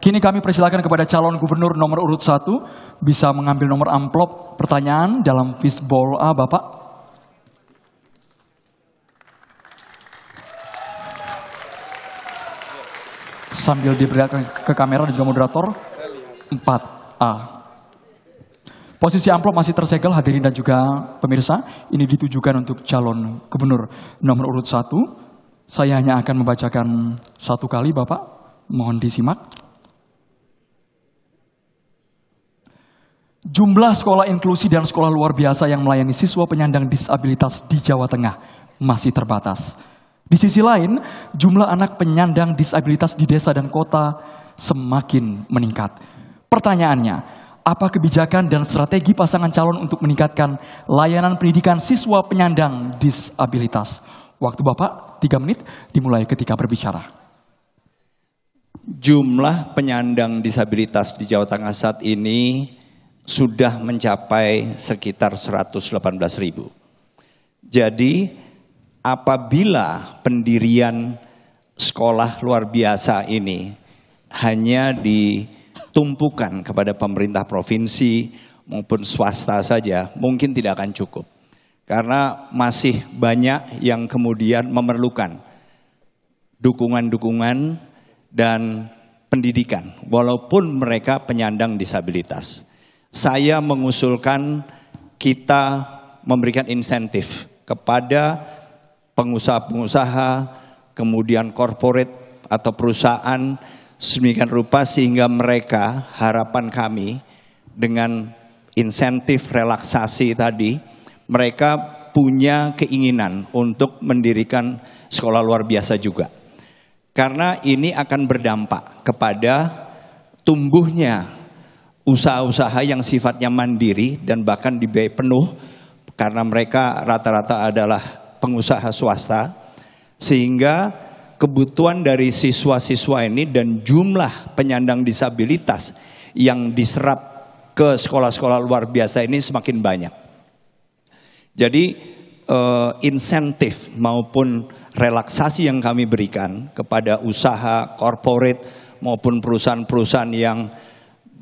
Kini kami persilakan kepada calon gubernur nomor urut 1 bisa mengambil nomor amplop pertanyaan dalam fishbowl A, Bapak. Sambil diberikan ke kamera dan juga moderator 4A. Posisi amplop masih tersegel hadirin dan juga pemirsa. Ini ditujukan untuk calon gubernur nomor urut 1. Saya hanya akan membacakan satu kali, Bapak. Mohon disimak. Jumlah sekolah inklusi dan sekolah luar biasa yang melayani siswa penyandang disabilitas di Jawa Tengah masih terbatas. Di sisi lain, jumlah anak penyandang disabilitas di desa dan kota semakin meningkat. Pertanyaannya, apa kebijakan dan strategi pasangan calon untuk meningkatkan layanan pendidikan siswa penyandang disabilitas? Waktu Bapak 3 menit dimulai ketika berbicara. Jumlah penyandang disabilitas di Jawa Tengah saat ini sudah mencapai sekitar 118.000. Jadi apabila pendirian sekolah luar biasa ini hanya ditumpukan kepada pemerintah provinsi maupun swasta saja, mungkin tidak akan cukup. Karena masih banyak yang kemudian memerlukan dukungan-dukungan dan pendidikan, walaupun mereka penyandang disabilitas. Saya mengusulkan kita memberikan insentif kepada pengusaha-pengusaha, kemudian korporat atau perusahaan sedemikian rupa sehingga mereka, harapan kami dengan insentif relaksasi tadi, mereka punya keinginan untuk mendirikan sekolah luar biasa juga. Karena ini akan berdampak kepada tumbuhnya usaha-usaha yang sifatnya mandiri dan bahkan dibiayai penuh karena mereka rata-rata adalah pengusaha swasta, sehingga kebutuhan dari siswa-siswa ini dan jumlah penyandang disabilitas yang diserap ke sekolah-sekolah luar biasa ini semakin banyak. Jadi insentif maupun relaksasi yang kami berikan kepada usaha korporat maupun perusahaan-perusahaan yang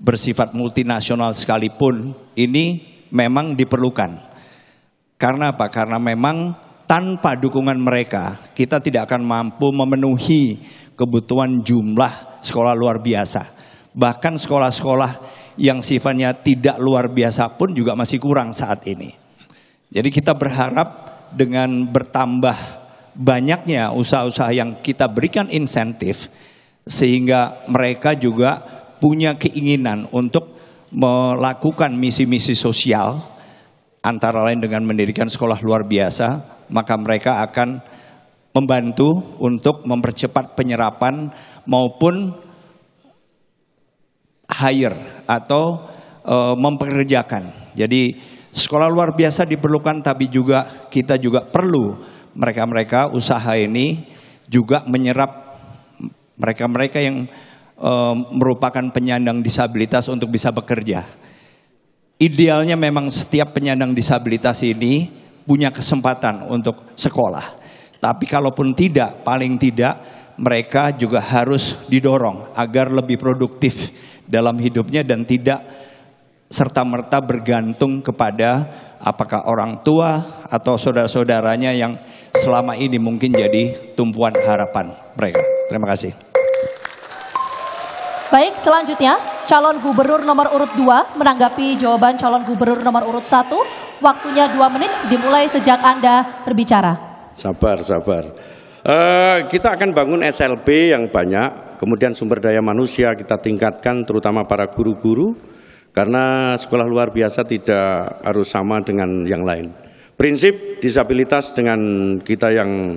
bersifat multinasional sekalipun ini memang diperlukan. Karena apa? Karena memang tanpa dukungan mereka kita tidak akan mampu memenuhi kebutuhan jumlah sekolah luar biasa. Bahkan sekolah-sekolah yang sifatnya tidak luar biasa pun juga masih kurang saat ini. Jadi kita berharap dengan bertambah banyaknya usaha-usaha yang kita berikan insentif sehingga mereka juga punya keinginan untuk melakukan misi-misi sosial, antara lain dengan mendirikan sekolah luar biasa, maka mereka akan membantu untuk mempercepat penyerapan maupun hire atau mempekerjakan. Jadi sekolah luar biasa diperlukan, tapi juga kita juga perlu mereka-mereka usaha ini juga menyerap mereka-mereka yang merupakan penyandang disabilitas untuk bisa bekerja. Idealnya memang setiap penyandang disabilitas ini punya kesempatan untuk sekolah. Tapi kalaupun tidak, paling tidak mereka juga harus didorong agar lebih produktif dalam hidupnya dan tidak serta-merta bergantung kepada apakah orang tua atau saudara-saudaranya yang selama ini mungkin jadi tumpuan harapan mereka. Terima kasih. Baik, selanjutnya calon gubernur nomor urut 2 menanggapi jawaban calon gubernur nomor urut 1. Waktunya 2 menit dimulai sejak Anda berbicara. Sabar. Kita akan bangun SLB yang banyak, kemudian sumber daya manusia kita tingkatkan terutama para guru-guru, karena sekolah luar biasa tidak harus sama dengan yang lain. Prinsip disabilitas dengan kita yang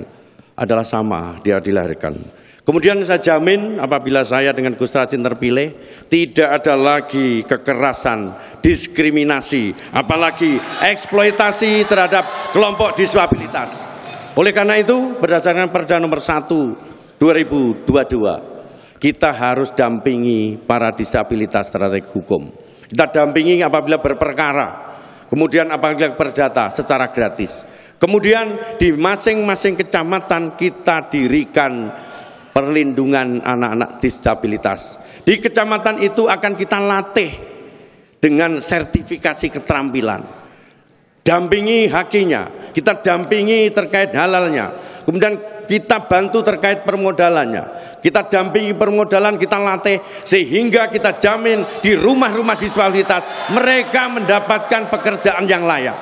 adalah sama, dia dilahirkan. Kemudian saya jamin apabila saya dengan Gus Rajin terpilih, tidak ada lagi kekerasan, diskriminasi, apalagi eksploitasi terhadap kelompok disabilitas. Oleh karena itu, berdasarkan Perda nomor 1 2022, kita harus dampingi para disabilitas terhadap hukum. Kita dampingi apabila berperkara, kemudian apabila berdata secara gratis. Kemudian di masing-masing kecamatan kita dirikan perlindungan anak-anak disabilitas. Di kecamatan itu akan kita latih dengan sertifikasi keterampilan. Dampingi hakinya, kita dampingi terkait halalnya, kemudian kita bantu terkait permodalannya, kita dampingi permodalan, kita latih sehingga kita jamin di rumah-rumah disabilitas mereka mendapatkan pekerjaan yang layak.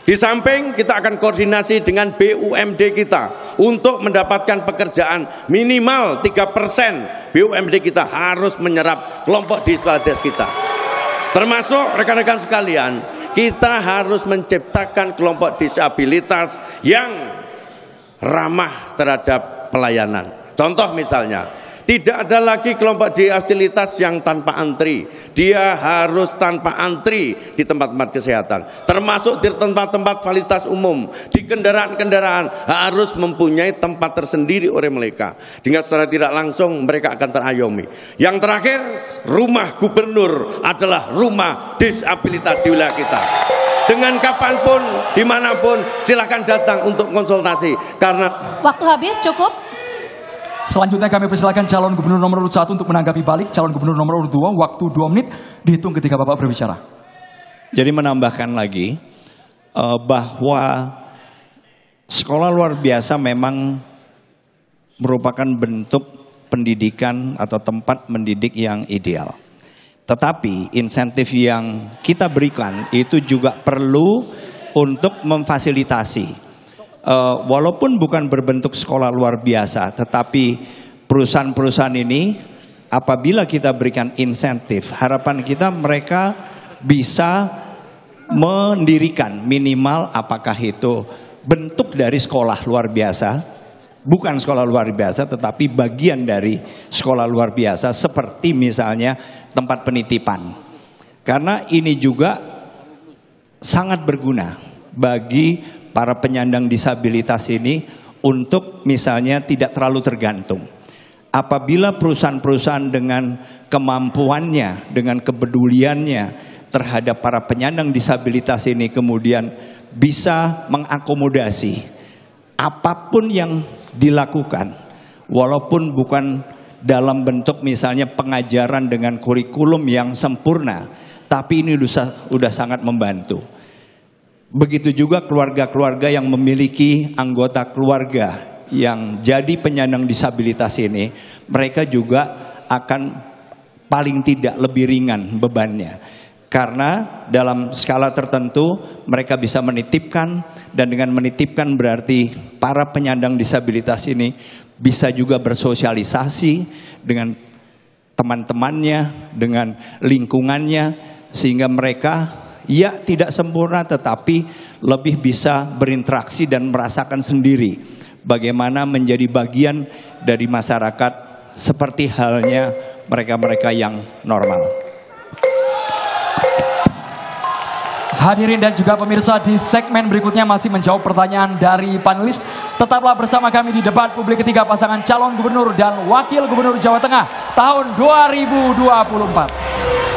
Di samping kita akan koordinasi dengan BUMD kita untuk mendapatkan pekerjaan minimal 3% BUMD kita harus menyerap kelompok disabilitas kita. Termasuk rekan-rekan sekalian, kita harus menciptakan kelompok disabilitas yang ramah terhadap pelayanan. Contoh misalnya, tidak ada lagi kelompok disabilitas yang tanpa antri. Dia harus tanpa antri di tempat-tempat kesehatan, termasuk di tempat-tempat fasilitas umum, di kendaraan-kendaraan harus mempunyai tempat tersendiri oleh mereka. Dengan secara tidak langsung mereka akan terayomi. Yang terakhir, rumah gubernur adalah rumah disabilitas di wilayah kita. Dengan kapanpun, dimanapun, silahkan datang untuk konsultasi. Karena waktu habis, cukup. Selanjutnya kami persilakan calon gubernur nomor urut 1 untuk menanggapi balik calon gubernur nomor urut 2. Waktu 2 menit dihitung ketika Bapak berbicara. Jadi menambahkan lagi bahwa sekolah luar biasa memang merupakan bentuk pendidikan atau tempat mendidik yang ideal. Tetapi insentif yang kita berikan itu juga perlu untuk memfasilitasi. Walaupun bukan berbentuk sekolah luar biasa, tetapi perusahaan-perusahaan ini apabila kita berikan insentif, harapan kita mereka bisa mendirikan minimal apakah itu bentuk dari sekolah luar biasa, bukan sekolah luar biasa tetapi bagian dari sekolah luar biasa, seperti misalnya tempat penitipan. Karena ini juga sangat berguna bagi para penyandang disabilitas ini untuk misalnya tidak terlalu tergantung. Apabila perusahaan-perusahaan dengan kemampuannya, dengan kepeduliannya terhadap para penyandang disabilitas ini kemudian bisa mengakomodasi apapun yang dilakukan, walaupun bukan dalam bentuk misalnya pengajaran dengan kurikulum yang sempurna, tapi ini sudah sangat membantu. Begitu juga keluarga-keluarga yang memiliki anggota keluarga yang jadi penyandang disabilitas ini, mereka juga akan paling tidak lebih ringan bebannya. Karena dalam skala tertentu mereka bisa menitipkan, dan dengan menitipkan berarti para penyandang disabilitas ini bisa juga bersosialisasi dengan teman-temannya, dengan lingkungannya, sehingga mereka ya tidak sempurna tetapi lebih bisa berinteraksi dan merasakan sendiri bagaimana menjadi bagian dari masyarakat seperti halnya mereka-mereka yang normal. Hadirin dan juga pemirsa, di segmen berikutnya masih menjawab pertanyaan dari panelis. Tetaplah bersama kami di debat publik ketiga pasangan calon gubernur dan wakil gubernur Jawa Tengah tahun 2024.